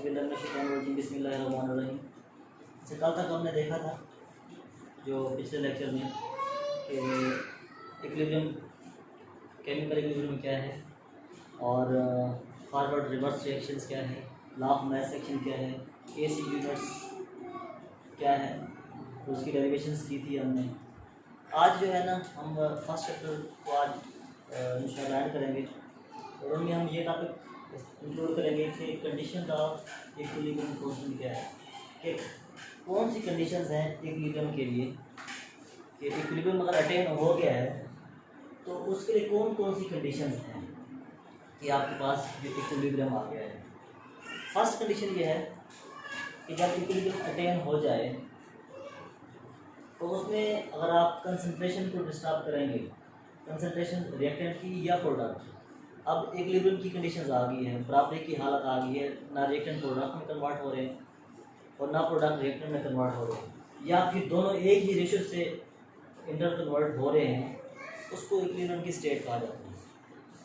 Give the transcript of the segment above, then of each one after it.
बिस्मिल्लाहिर्रहमानिर्रहीम। अच्छा, कल तक हमने देखा था जो पिछले लेक्चर में कि इक्विलिब्रियम, केमिकल इक्विलिब्रियम क्या है और फॉरवर्ड रिवर्स रिएक्शंस क्या है, लॉ ऑफ मास एक्शन क्या है, केस यूनिट्स क्या है, तो उसकी डेरिवेशंस की थी हमने। आज जो है ना हम फर्स्ट चैप्टर को आज इंशाल्लाह ऐड करेंगे और उनमें हम ये टॉपिक इंक्लूड करेंगे कि कंडीशन ऑफ इक्विलिब्रियम कांस्टेंट क्या है, कि कौन सी कंडीशंस हैं इक्विलिब्रियम के लिए, कि इक्विलिब्रियम अगर अटेन हो गया है तो उसके लिए कौन कौन सी कंडीशंस हैं कि आपके पास जो इक्विलिब्रियम आ गया है। फर्स्ट कंडीशन ये है कि जब इक्विलिब्रियम अटेन हो जाए तो उसमें अगर आप कंसंट्रेशन को डिस्टर्ब करेंगे, कंसंट्रेशन रिएक्टेंट की या प्रोडक्ट, अब इक्विलिब्रियम की कंडीशंस आ गई है, बराबरी की हालत आ गई है, ना रिएक्टेंट प्रोडक्ट में कन्वर्ट हो रहे हैं और ना प्रोडक्ट रिएक्टेंट में कन्वर्ट हो रहे हैं, या फिर दोनों एक ही रेशियो से इंटर कन्वर्ट हो रहे हैं, उसको इक्विलिब्रियम की स्टेट कहा जाता है।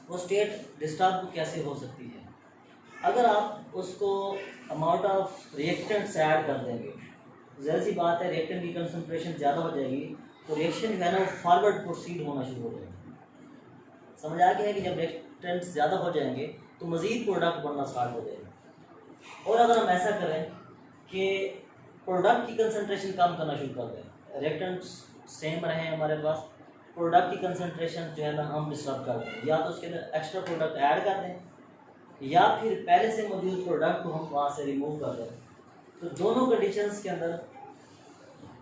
वो स्टेट डिस्टर्ब कैसे हो सकती है? अगर आप उसको अमाउंट ऑफ रिएक्टेंट्स ऐड कर देंगे, ज़रा सी बात है, रिएक्टेंट की कंसंट्रेशन ज़्यादा हो जाएगी तो रिएक्शन जो है ना वो फॉरवर्ड प्रोसीड होना शुरू हो जाएगा। समझ आ गया है कि जब रिएक्टेंट्स ज़्यादा हो जाएंगे तो मज़ीद प्रोडक्ट बनना स्टार्ट हो जाएगा। और अगर हम ऐसा करें कि प्रोडक्ट की कंसंट्रेशन कम करना शुरू कर दें, रिएक्टेंट्स सेम रहे हमारे पास, प्रोडक्ट की कंसंट्रेशन जो है ना हम डिस्टर्ब कर दें, या तो उसके अंदर एक्स्ट्रा प्रोडक्ट ऐड कर दें या फिर पहले से मौजूद प्रोडक्ट को हम वहाँ से रिमूव कर दें, तो दोनों कंडीशंस के अंदर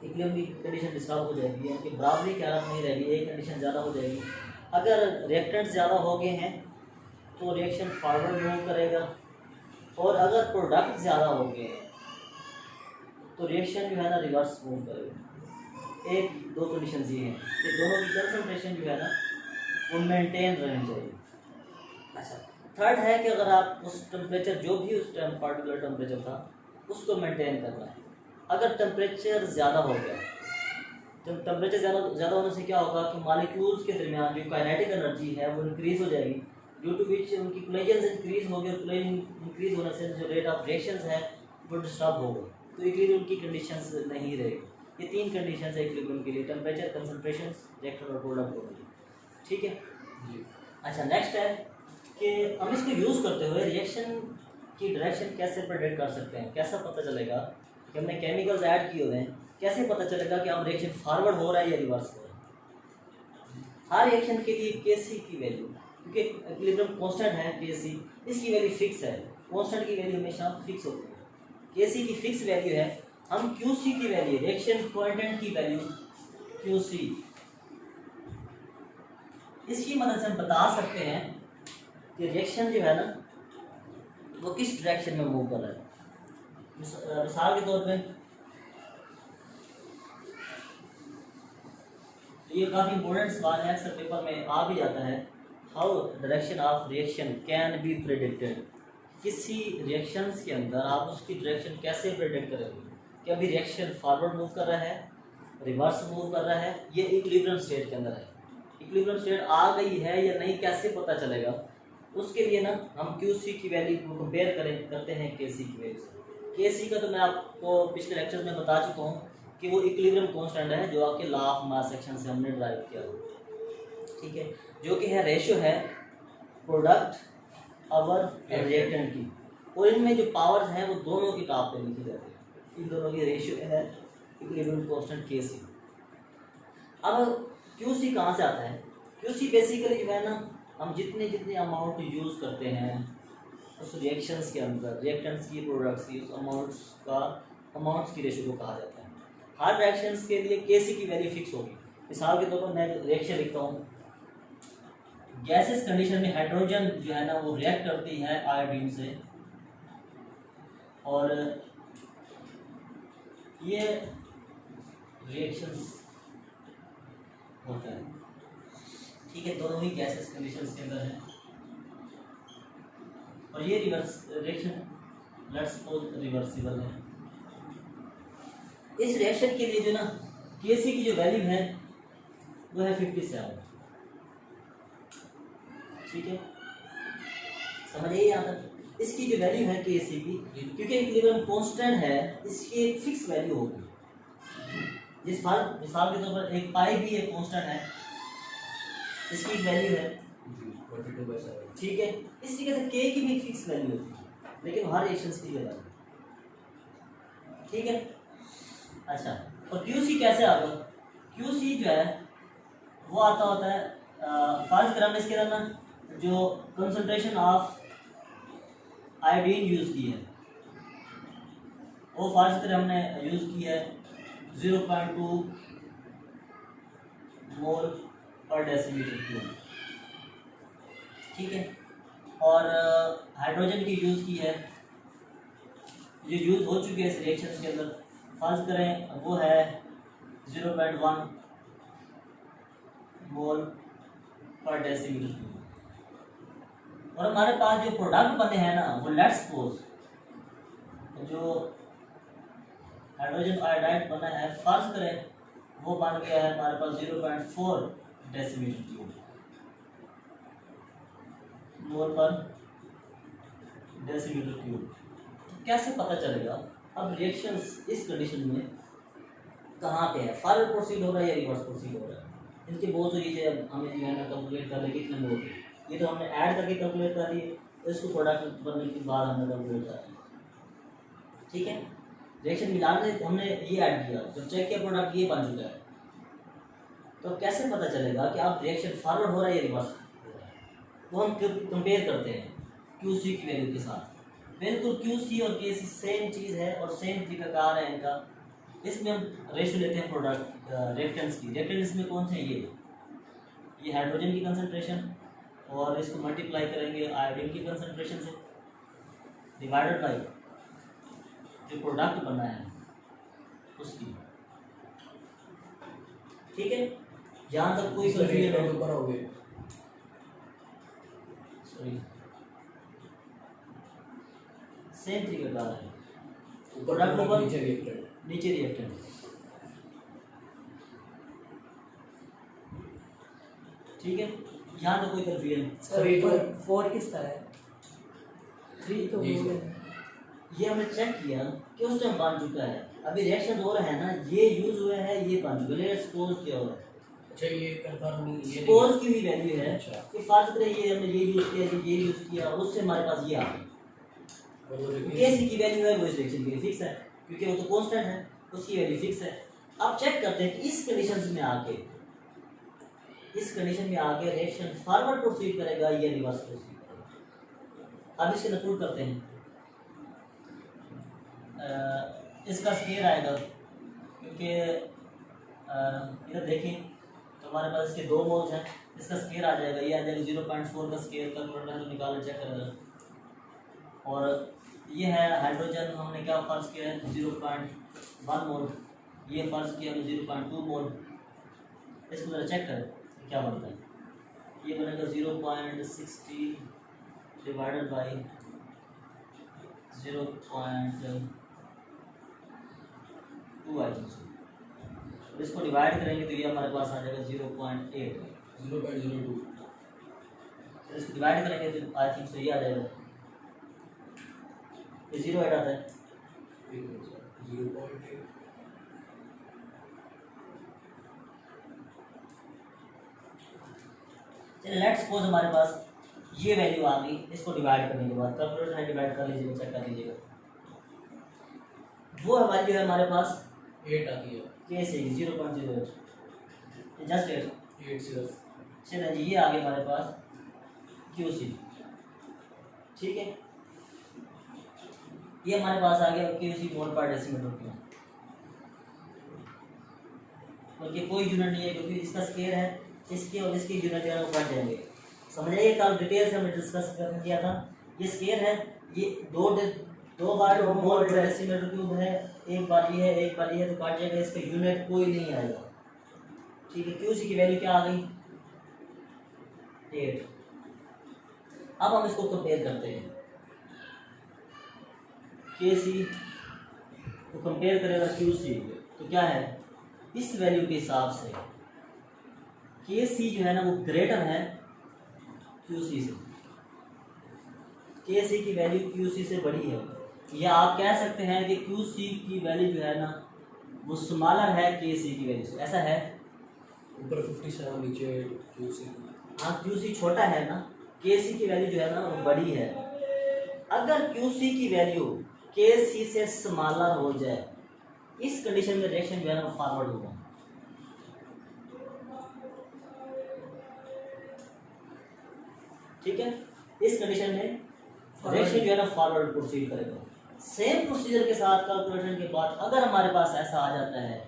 इक्विलिब्रियम की कंडीशन डिस्टर्ब हो जाएगी, यानी कि बराबरी की हालत नहीं रहेगी, एक कंडीशन ज़्यादा हो जाएगी। अगर रिएक्टेंट्स ज़्यादा हो गए हैं तो रिएक्शन फॉरवर्ड मूव करेगा, और अगर प्रोडक्ट ज़्यादा हो गए हैं तो रिएक्शन जो है ना रिवर्स मूव करेगा। एक दो कंडीशंस ये हैं कि दोनों की कंसंट्रेशन जो है ना वो मेंटेन रहनी चाहिए। अच्छा, थर्ड है कि अगर आप उस टेम्परेचर, जो भी उस टाइम पार्टिकुलर टेम्परेचर था, उसको मेंटेन करना है। अगर टेम्परेचर ज़्यादा हो गया, तो टेम्परेचर ज़्यादा होने से क्या होगा कि मॉलिक्यूल्स के दरमियान जो काइनेटिक एनर्जी है वो इंक्रीज़ हो जाएगी, ड्यू टू विच उनकी कोलिजन्स इंक्रीज़ होगी, और इंक्रीज़ होने से जो रेट ऑफ रिएक्शंस है वो डिस्टर्ब होगा, तो इक्विलिब्रियम की कंडीशंस नहीं रहेगी। ये तीन कंडीशंस है इक्विलिब्रियम के लिए, टेम्परेचर, कंसंट्रेशन, रिएक्टेंट और प्रोडक्ट होगी। ठीक है जी। अच्छा, नेक्स्ट है कि हम इसको यूज़ करते हुए रिएक्शन की डायरेक्शन कैसे प्रेडिक्ट कर सकते हैं। कैसा पता चलेगा कि हमने केमिकल्स ऐड किए हुए हैं, कैसे पता चलेगा कि हम रिएक्शन फॉरवर्ड हो रहा है या रिवर्स हो रहा है। हर रिएक्शन के लिए केसी की वैल्यू, क्योंकि इक्विलिब्रियम कांस्टेंट है केसी, इसकी वैल्यू फिक्स है, कांस्टेंट की वैल्यू हमेशा फिक्स होती है, केसी की फिक्स वैल्यू है। हम क्यूसी की वैल्यू, रिएक्शन कोएफिशिएंट की वैल्यू क्यूसी, इसकी मदद से हम बता सकते हैं कि रिएक्शन जो है ना वो किस डायरेक्शन में मूव कर रहा है। मिसाल के तौर पे ये काफ़ी इंपॉर्टेंट सवाल है, अक्सर पेपर में आ भी जाता है। How direction of reaction can be predicted. किसी रिएक्शंस के अंदर आप उसकी डायरेक्शन कैसे प्रेडिक्ट करेंगे कि अभी रिएक्शन फॉरवर्ड मूव कर रहा है, रिवर्स मूव कर रहा है, ये इक्विलिब्रियम स्टेट के अंदर है। इक्विलिब्रियम स्टेट आ गई है या नहीं कैसे पता चलेगा? उसके लिए ना हम क्यूसी की वैल्यू को कंपेयर करते हैं केसी की वैल्यू से। केसी का तो मैं आपको पिछले लेक्चर्स में बता चुका हूँ कि वो इक्विलिब्रियम कांस्टेंट है जो आपके लॉ ऑफ मास एक्शन से हमने ड्राइव किया हो, ठीक है, जो कि है रेशियो है प्रोडक्ट और रिएक्टेंट की, और इनमें जो पावर्स हैं वो दोनों की टॉप पे लिखी जाती है, इन दोनों की रेशियो है इक्विलिब्रियम कांस्टेंट केसी। अब क्यूसी कहाँ से आता है? क्यूसी बेसिकली जो है ना, हम जितने जितने अमाउंट यूज़ करते हैं उस रिएक्शंस के अंदर, रिएक्टेंट्स की, प्रोडक्ट्स की, उस अमाउंट्स की रेशियो को कहा जाता है। हर रिएक्शंस के लिए केसी की वैल्यू फिक्स होगी। मिसाल के तौर पर मैं रिएक्शन लिखता हूँ, गैसेस कंडीशन में हाइड्रोजन जो है ना वो रिएक्ट करती है आयोडीन से, और ये रिएक्शंस होता है, ठीक है, दोनों ही गैसेस कंडीशंस के अंदर है, और ये reverse reaction let's suppose reversible है। इस रिएक्शन के लिए जो ना केसी की जो वैल्यू है वो है 57, ठीक है, समझ आइए यहाँ तक। इसकी जो वैल्यू है के सी की, क्योंकि इक्विलिब्रियम कांस्टेंट है, इसकी एक फिक्स वैल्यू होगी। जिस मिसाल के तौर पर एक पाई भी एक कांस्टेंट है, इसकी एक वैल्यू है 42/7, ठीक है। इस तरीके से के की भी एक फिक्स वैल्यू होती है, लेकिन हर रिएक्शंस की जगह, ठीक है। अच्छा, और क्यू सी कैसे आता है? क्यू सी जो है वो आता होता है, फर्स्ट ग्राम इसके अंदर जो कंसंट्रेशन ऑफ आयोडीन यूज़ की है, वो फर्स्ट ग्राम हमने यूज़ की है 0.2 मोल पर डेसीमीटर क्यूब, ठीक है। और हाइड्रोजन की यूज़ की है, जो यूज़ हो चुकी है इस रिएक्शन के अंदर, फर्ज करें वो है 0.1 मोल पर डेसीमीटर क्यूब। और हमारे पास जो प्रोडक्ट बने हैं ना, वो लेट्स सपोज जो हाइड्रोजन आयोडाइड बना है, फर्ज करें वो बन गया है हमारे पास 0.4 डेसीमीटर क्यूब मोल पर डेसीमीटर क्यूब। कैसे पता चलेगा? अब रिएक्शंस इस कंडीशन में कहाँ पे है, फॉरवर्ड प्रोसीड हो रहा है या रिवर्स प्रोसीड हो रहा है? इनकी बहुत सारी चीज़ें हमें जो है ना कैलकुलेट कर ले कितने मोल थे, ये तो हमने ऐड करके कैलकुलेट कर लिए, इसको प्रोडक्ट बनने के बाद हमने कैलकुलेट कर लिया, ठीक है। रिएक्शन मिलाने हमने ये ऐड किया, जब चेक किया प्रोडक्ट ये बन चुका है, तो कैसे पता चलेगा कि आप रिएक्शन फॉरवर्ड हो रहा है या रिवर्स हो रहा है? तो हम कंपेयर करते हैं क्यू सी की वैल्यू के साथ। बिल्कुल क्यू सी और के सी सेम चीज़ है और सेम तरीकाकार है इनका। इसमें हम रेशियो लेते हैं प्रोडक्ट रिएक्टेंट्स की। रिएक्टेंट्स में कौन से हैं? ये हाइड्रोजन की कंसंट्रेशन, और इसको मल्टीप्लाई करेंगे आयोडीन की कंसंट्रेशन से, डिवाइडेड बाई जो प्रोडक्ट बना है उसकी, ठीक है। जहाँ तक कोई कंफ्यूजन हो गया, सॉरी, सेम तरीका है, प्रोडक्ट ऊपर नीचे रिएक्टेंट, ठीक है। यहाँ तो कोई कंफ्यूजन। सर 4 किसका है? 3 तो ये हमने चेक किया कि उस टाइम बन चुका है, अभी रिएक्शन हो रहा है ना, ये यूज हुआ है, ये बन चुका है, लेट्स सपोज क्या हो रहा है। अच्छा, ये कंफर्म नहीं, ये सपोज की भी वैल्यू है। अच्छा, कि फर्ज करें ये हमने ये यूज किया, ये यूज किया, और उससे हमारे पास ये आ गई, केसी की वैल्यू है वो इस रिएक्शन के लिए फिक्स है, क्योंकि वो तो कांस्टेंट है, उसकी वैल्यू फिक्स है। अब चेक करते हैं कि इस कंडीशन में आके, इस कंडीशन में आके रिएक्शन फॉरवर्ड प्रोसीड करेगा या रिवर्स प्रोसीड करेगा। अब इसके नकूल करते हैं, इसका स्केयर आएगा, क्योंकि इधर देखें तो हमारे पास इसके 2 मोल्स हैं, इसका स्केयर आ जाएगा, ये आ जाएगा 0.4 का स्केयर कैलकुलेटर में निकाल चेक करेगा। और ये है हाइड्रोजन, हमने क्या फर्ज किया है 0.1 मोल, ये फर्ज किया हमने 0.2 मोल। इसको ज़रा चेक करें क्या बनता है, ये बनेगा 0.60 divided by 0.2 I think so, इसको डिवाइड करेंगे तो ये हमारे पास आ जाएगा 0.8, 0.02, इसको डिवाइड करेंगे तो आई थिंक सो ये आ जाएगा, ये 0.8 आता है, 0.8। चलिए लेट्स सपोज हमारे पास ये वैल्यू आ गई, इसको डिवाइड करने के बाद कैलकुलेटर में डिवाइड कर लीजिएगा, चेक कर लीजिएगा, वो वैल्यू है हमारे पास 8 आती है, के से 0.08, जस्ट 8 सिर्फ। चलिए जी, ये आ गया हमारे पास क्यू सी, ठीक है। ये हमारे पास आ गया क्यू सी मोल पर डेसीमीटर क्यूब, बल्कि कोई यूनिट नहीं है क्योंकि इसका स्केयर है, इसके और इसके यूनिट जो है वो कट जाएंगे। समझिए कल डिटेल से हमने डिस्कस कर किया था, ये स्केयर है, ये दो बार मोल पर डेसीमीटर क्यूब है, एक बार ये है एक बार ये है, तो काट जाएगा, इसका यूनिट कोई नहीं आएगा, ठीक है। क्यू सी की वैल्यू क्या आ गई 8। अब हम इसको कंपेयर करते हैं, के सी को कंपेयर करेगा क्यू सी, तो क्या है इस वैल्यू के हिसाब से के सी जो है ना वो ग्रेटर है क्यू सी से, के सी की वैल्यू क्यू सी से बड़ी है, या आप कह सकते हैं कि क्यू सी की वैल्यू जो है ना वो स्मॉलर है के सी की वैल्यू से, ऐसा है। ऊपर 57 नीचे QC। हाँ क्यू सी छोटा है ना, के सी की वैल्यू जो है ना वो बड़ी है। अगर क्यू सी की वैल्यू के सी से स्मॉलर हो जाए, इस कंडीशन में रिएक्शन जो है ना फॉरवर्ड होगा। ठीक है, इस कंडीशन में रिएक्शन जो है ना फॉरवर्ड प्रोसीड करेगा। सेम प्रोसीजर के साथ कैलकुलेशन के बाद अगर हमारे पास ऐसा आ जाता है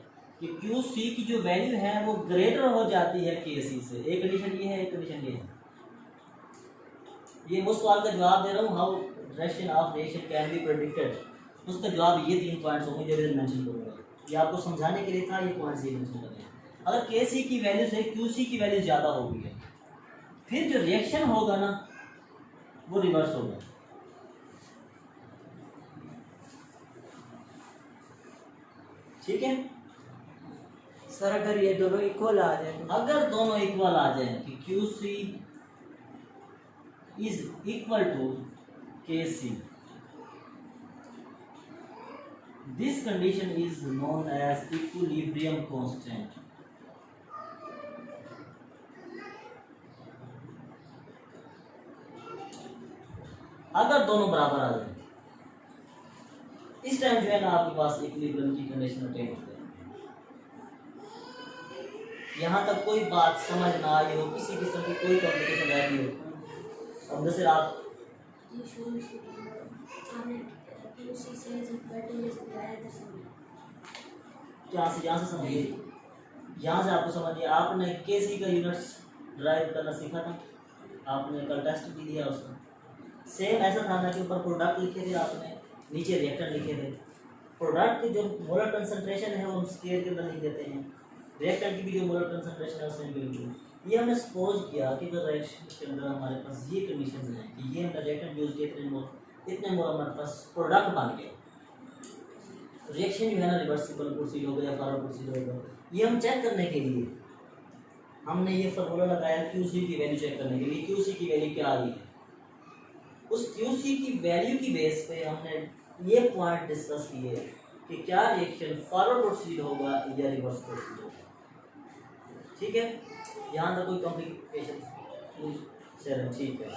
कि क्यू सी की जो वैल्यू है वो ग्रेटर हो जाती है के सी से, एक कंडीशन ये है, एक कंडीशन ये है। ये मैं सवाल का जवाब दे रहा हूँ, how direction of reaction can be predicted, उसका जवाब ये 3 पॉइंट्स होंगे जो मैं मेंशन करूँगा। ये आपको समझाने के लिए था, ये पॉइंट्स ये मेंशन करने हैं। अगर के सी की वैल्यू से क्यू सी की वैल्यू ज़्यादा होगी है, फिर जो रिएक्शन होगा ना वो रिवर्स होगा। ठीक है सर अगर ये दोनों इक्वल आ जाए तो? अगर दोनों इक्वल आ जाए कि Q C is equal to K C, this condition is known as equilibrium constant. अगर दोनों बराबर आ जाए, इस टाइम जो है ना आपके पास इक्विलिब्रियम की कंडीशन अटेन होती है। यहाँ तक कोई बात समझ ना आई हो, किसी किस्म की कोई कॉम्प्लिकेशन रह गई हो, अब जैसे आप यहाँ से समझिए, यहाँ से आपको समझिए, आपने के सी का यूनिट्स ड्राइव करना सीखा था, आपने कल टेस्ट भी दिया उसका। सेम ऐसा था ना कि ऊपर प्रोडक्ट लिखे थे आपने, नीचे रिएक्टेंट लिखे थे। प्रोडक्ट की जो मोलर कंसंट्रेशन है वो हम स्केयर के अंदर लिख देते हैं, रिएक्टेंट की भी जो मोलर कंसंट्रेशन है उसमें भी लिख देते। ये हमने सपोज किया कि अगर रिएक्शन के अंदर हमारे पास ये कंडीशन है कि ये हमने रिएक्टेंट यूज किए इतने मोल हमारे पास प्रोडक्ट बन गया, रिएक्शन जो है ना रिवर्सिबल प्रोसीड हो गया या फॉरवर्ड प्रोसीड होगा। ये हम चेक करने के लिए हमने ये फार्मूला लगाया क्यूसी की वैल्यू चेक करने के लिए, क्यूसी की वैल्यू क्या आ रही है। उस क्यूसी की वैल्यू की बेस पे हमने ये पॉइंट डिस्कस किए कि क्या रिएक्शन फॉरवर्ड प्रोसीड होगा या रिवर्स प्रोसीड होगा। ठीक है, यहाँ तक कोई कॉम्प्लिकेशन? ठीक है।